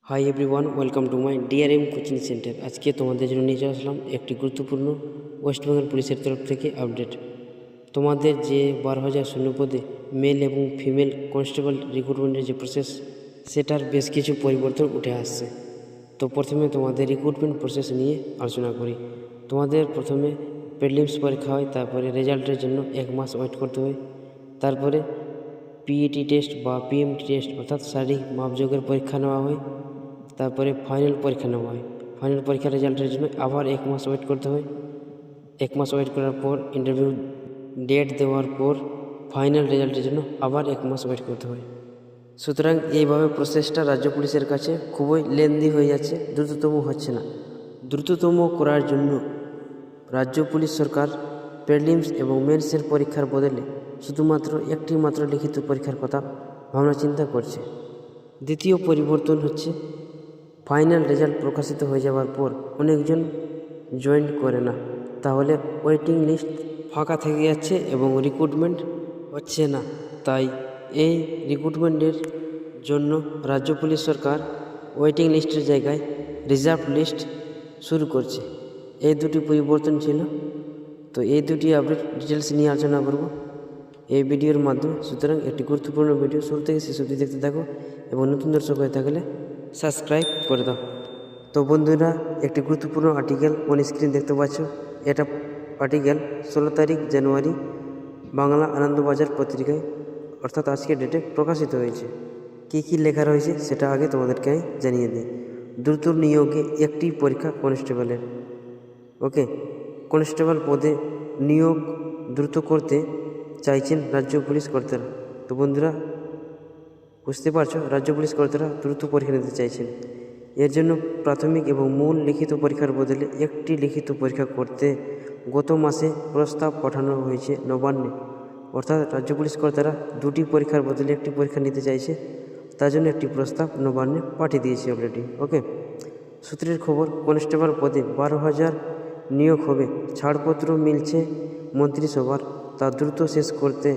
Hi everyone, welcome to my DRM coaching centre. আজকে তোমাদের জন্য নিয়ে আসলাম একটি গুরুত্বপূর্ণ ওয়েস্ট বেঙ্গল পুলিশের তরফ থেকে আপডেট। তোমাদের যে 12,000 শূন্য পদে মেল এবং ফিমেল কনস্টেবল রিক্রুটমেন্টের যে প্রসেস, সেটার বেশ কিছু পরিবর্তন উঠে আসছে। তো প্রথমে তোমাদের রিক্রুটমেন্ট প্রসেস নিয়ে আলোচনা করি। তোমাদের প্রথমে প্রিলিমস পরীক্ষা হয়, তারপরে রেজাল্টের জন্য 1 মাস ওয়েট করতে হয়। তারপরে পিইটি টেস্ট বা পিএমটি টেস্ট অর্থাৎ শারীরিক মাপযোগের পরীক্ষা নেওয়া হয়। তারপরে ফাইনাল পরীক্ষা নেওয়া হয়। ফাইনাল পরীক্ষার রেজাল্টের জন্য আবার 1 মাস ওয়েট করতে হয়। 1 মাস ওয়েট করার পর ইন্টারভিউ ডেট দেওয়ার পর ফাইনাল রেজাল্টের জন্য আবার 1 মাস ওয়েট করতে হয়। সুতরাং এইভাবে প্রসেসটা রাজ্য পুলিশের কাছে খুবই লেন্দি হয়ে যাচ্ছে, দ্রুততম হচ্ছে না। দ্রুততম করার জন্য রাজ্য পুলিশ সরকার প্রিলিমস এবং মেন্সের পরীক্ষার বদলে শুধুমাত্র একটি মাত্র লিখিত পরীক্ষার কথা ভাবনা চিন্তা করছে। দ্বিতীয় পরিবর্তন হচ্ছে, ফাইনাল রেজাল্ট প্রকাশিত হয়ে যাওয়ার পর অনেকজন জয়েন করে না, তাহলে ওয়েটিং লিস্ট ফাঁকা থেকে যাচ্ছে এবং রিক্রুটমেন্ট হচ্ছে না। তাই এই রিক্রুটমেন্টের জন্য রাজ্য পুলিশ সরকার ওয়েটিং লিস্টের জায়গায় রিজার্ভ লিস্ট শুরু করছে। এই দুটি পরিবর্তন ছিল। তো এই দুটি আপডেট ডিটেলস নিয়ে আলোচনা করব এই ভিডিওর মাধ্যমে। সুতরাং একটি গুরুত্বপূর্ণ ভিডিও শুরু থেকে শেষ অবধি দেখতে থাকো এবং নতুন দর্শক হয়ে থাকলে সাবস্ক্রাইব করে দাও। তো বন্ধুরা, একটি গুরুত্বপূর্ণ আর্টিকেল অন স্ক্রিন দেখতে পাচ্ছ। এটা আর্টিকেল 16 তারিখ জানুয়ারি বাংলা আনন্দবাজার পত্রিকায় অর্থাৎ আজকের ডেটে প্রকাশিত হয়েছে। কী লেখা রয়েছে সেটা আগে তোমাদেরকে আমি জানিয়ে দিই। দ্রুত নিয়োগে একটি পরীক্ষা কনস্টেবলের। ওকে, কনস্টেবল পদে নিয়োগ দ্রুত করতে চাইছেন রাজ্য পুলিশ কর্তারা। তো বন্ধুরা, বুঝতে পারছো, রাজ্য পুলিশ কর্তারা দ্রুত পরীক্ষা নিতে চাইছেন। এর জন্য প্রাথমিক এবং মূল লিখিত পরীক্ষার বদলে একটি লিখিত পরীক্ষা করতে গত মাসে প্রস্তাব পাঠানো হয়েছে নবান্নে। অর্থাৎ রাজ্য পুলিশ কর্তারা দুটি পরীক্ষার বদলে একটি পরীক্ষা নিতে চাইছে, তার জন্য একটি প্রস্তাব নবান্নে পাঠিয়ে দিয়েছে অলরেডি। ওকে, সূত্রের খবর, কনস্টেবল পদে 12,000 নিয়োগ হবে। ছাড়পত্র মিলছে মন্ত্রিসভার, তা দ্রুত শেষ করতে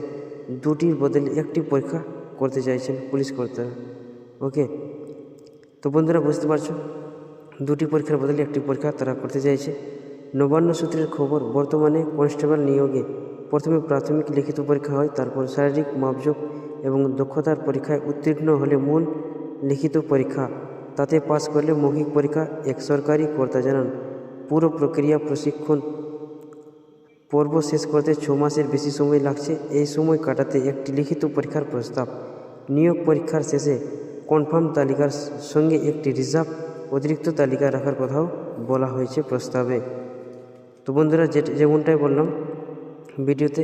দুটির বদলে একটি পরীক্ষা করতে চাইছেন পুলিশ কর্তারা। ওকে, তো বন্ধুরা বুঝতে পারছো, দুটি পরীক্ষার বদলে একটি পরীক্ষা তারা করতে চাইছে। নবান্ন সূত্রের খবর, বর্তমানে কনস্টেবল নিয়োগে প্রথমে প্রাথমিক লিখিত পরীক্ষা হয়, তারপর শারীরিক মাপযোগ এবং দক্ষতার পরীক্ষায় উত্তীর্ণ হলে মূল লিখিত পরীক্ষা, তাতে পাস করলে মৌখিক পরীক্ষা। এক সরকারি কর্তা জানান, পুরো প্রক্রিয়া প্রশিক্ষণ পর্ব শেষ করতে 6 মাসের বেশি সময় লাগছে। এই সময় কাটাতে একটি লিখিত পরীক্ষার প্রস্তাব। নিয়োগ পরীক্ষার শেষে কনফার্ম তালিকার সঙ্গে একটি রিজার্ভ অতিরিক্ত তালিকা রাখার কথাও বলা হয়েছে প্রস্তাবে। তো বন্ধুরা, যেমনটাই বললাম ভিডিওতে,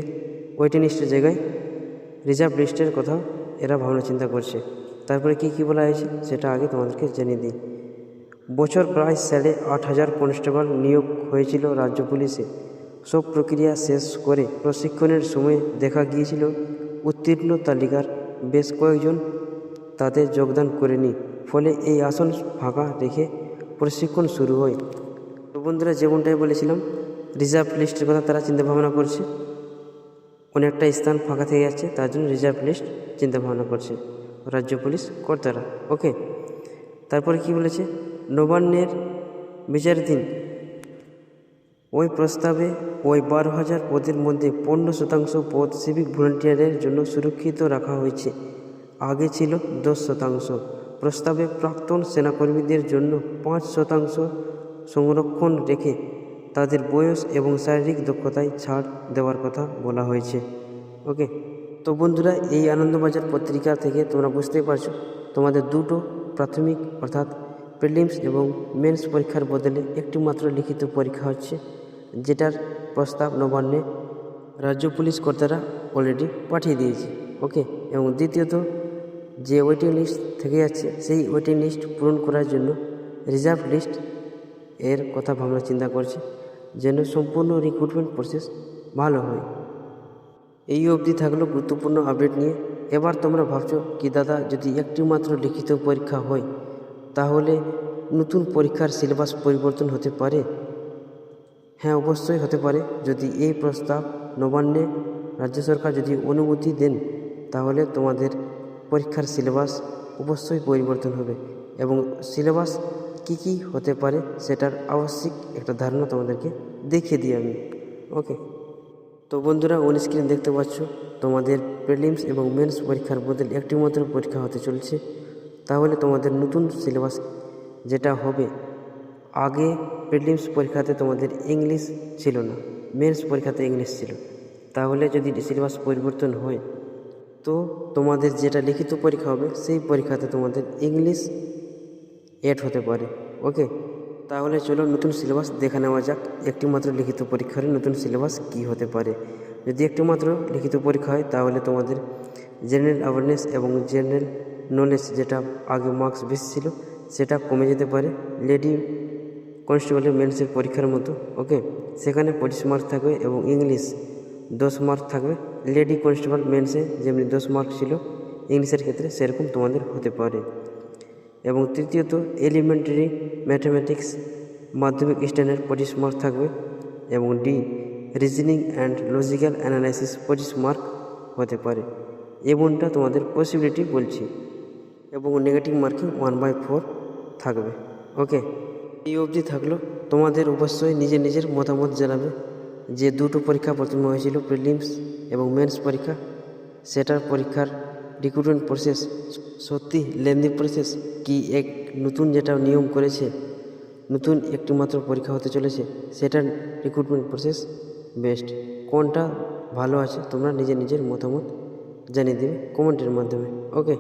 ওয়েটিং লিস্টের জায়গায় রিজার্ভ লিস্টের কথা এরা ভাবনা চিন্তা করছে। তারপরে কি বলা হয়েছে সেটা আগে তোমাদেরকে জানিয়ে দিই। বছর প্রায় 8,500 কনস্টেবল নিয়োগ হয়েছিল রাজ্য পুলিশে। সব প্রক্রিয়া শেষ করে প্রশিক্ষণের সময় দেখা গিয়েছিল উত্তীর্ণ তালিকার বেশ কয়েকজন তাতে যোগদান করেনি, ফলে এই আসন ফাঁকা রেখে প্রশিক্ষণ শুরু হয়। তো বন্ধুরা, যেমনটাই বলেছিলাম, রিজার্ভ লিস্টের কথা তারা চিন্তাভাবনা করছে। অনেকটা স্থান ফাঁকা থেকে যাচ্ছে, তার জন্য রিজার্ভ লিস্ট চিন্তাভাবনা করছে রাজ্য পুলিশ কর্তারা। ওকে, তারপরে কি বলেছে, নবান্নের বিচারাধীন ওই প্রস্তাবে ওই 12,000 পদের মধ্যে 15% পদ সিভিক ভলেন্টিয়ারের জন্য সুরক্ষিত রাখা হয়েছে। আগে ছিল 10%। প্রস্তাবে প্রাক্তন সেনাকর্মীদের জন্য 5% সংরক্ষণ রেখে তাদের বয়স এবং শারীরিক দক্ষতায় ছাড় দেওয়ার কথা বলা হয়েছে। ওকে, তো বন্ধুরা, এই আনন্দবাজার পত্রিকা থেকে তোমরা বুঝতেই পারছো, তোমাদের দুটো প্রাথমিক অর্থাৎ প্রিলিমস এবং মেন্স পরীক্ষার বদলে একটি মাত্র লিখিত পরীক্ষা হচ্ছে, যেটার প্রস্তাব নবান্নে রাজ্য পুলিশ কর্তারা অলরেডি পাঠিয়ে দিয়েছে। ওকে, এবং দ্বিতীয়ত, যে ওয়েটিং লিস্ট থেকে যাচ্ছে সেই ওয়েটিং লিস্ট পূরণ করার জন্য রিজার্ভ লিস্ট এর কথা ভাবনা চিন্তা করছে, যেন সম্পূর্ণ রিক্রুটমেন্ট প্রসেস ভালো হয়। এই অবধি থাকলো গুরুত্বপূর্ণ আপডেট নিয়ে। এবার তোমরা ভাবছো কি দাদা, যদি একটি মাত্র লিখিত পরীক্ষা হয় তাহলে নতুন পরীক্ষার সিলেবাস পরিবর্তন হতে পারে? হ্যাঁ, অবশ্যই হতে পারে। যদি এই প্রস্তাব নবান্নে রাজ্য সরকার যদি অনুমতি দেন, তাহলে তোমাদের পরীক্ষার সিলেবাস অবশ্যই পরিবর্তন হবে। এবং সিলেবাস কী কী হতে পারে সেটার আবশ্যিক একটা ধারণা তোমাদেরকে দেখিয়ে দিই আমি। ওকে, তো বন্ধুরা অন স্ক্রিন দেখতে পাচ্ছ তোমাদের প্রিলিমস এবং মেন্স পরীক্ষার বদলে একটি মাত্র পরীক্ষা হতে চলছে। তাহলে তোমাদের নতুন সিলেবাস যেটা হবে, আগে প্রিলিমস পরীক্ষাতে তোমাদের ইংলিশ ছিল না, মেন্স পরীক্ষাতে ইংলিশ ছিল। তাহলে যদি সিলেবাস পরিবর্তন হয় তো তোমাদের যেটা লিখিত পরীক্ষা হবে সেই পরীক্ষাতে তোমাদের ইংলিশ এড হতে পারে। ওকে, তাহলে চলো নতুন সিলেবাস দেখে নেওয়া যাক। একটি মাত্র লিখিত পরীক্ষার নতুন সিলেবাস কি হতে পারে। যদি একটি মাত্র লিখিত পরীক্ষা হয় তাহলে তোমাদের জেনারেল অ্যাওয়ারনেস এবং জেনারেল নলেজ, যেটা আগে মার্কস বেশি ছিল, সেটা কমে যেতে পারে লেডি কনস্টেবলের মেন্সের পরীক্ষার মতো। ওকে, সেখানে 25 মার্ক থাকবে এবং ইংলিশ 10 মার্ক থাকবে। লেডি কনস্টেবল মেন্সে যেমনি 10 মার্ক ছিল ইংলিশের ক্ষেত্রে, সেরকম তোমাদের হতে পারে। এবং তৃতীয়ত এলিমেন্টারি ম্যাথামেটিক্স মাধ্যমিক স্ট্যান্ডার্ড 25 মার্ক থাকবে। এবং D reasoning and logical analysis 25 mark হতে পারে। এমনটা তোমাদের পসিবিলিটি বলছি। এবং নেগেটিভ মার্কিং 1/4 থাকবে। ওকে, এই অবধি থাকলো। তোমাদের অবশ্যই নিজের মতামত জানাবে যে দুটো পরীক্ষা প্রথমে হয়েছিল, প্রিলিমস এবং মেন্স পরীক্ষা, সেটার পরীক্ষার রিক্রুটমেন্ট প্রসেস সত্যি লেন্দি প্রসেস কি এক নতুন যেটা নিয়ম করেছে, নতুন একটি মাত্র পরীক্ষা হতে চলেছে, সেটার রিক্রুটমেন্ট প্রসেস বেস্ট, কোনটা ভালো আছে তোমরা নিজের মতামত জানিয়ে দেবে কমেন্টের মাধ্যমে। ওকে।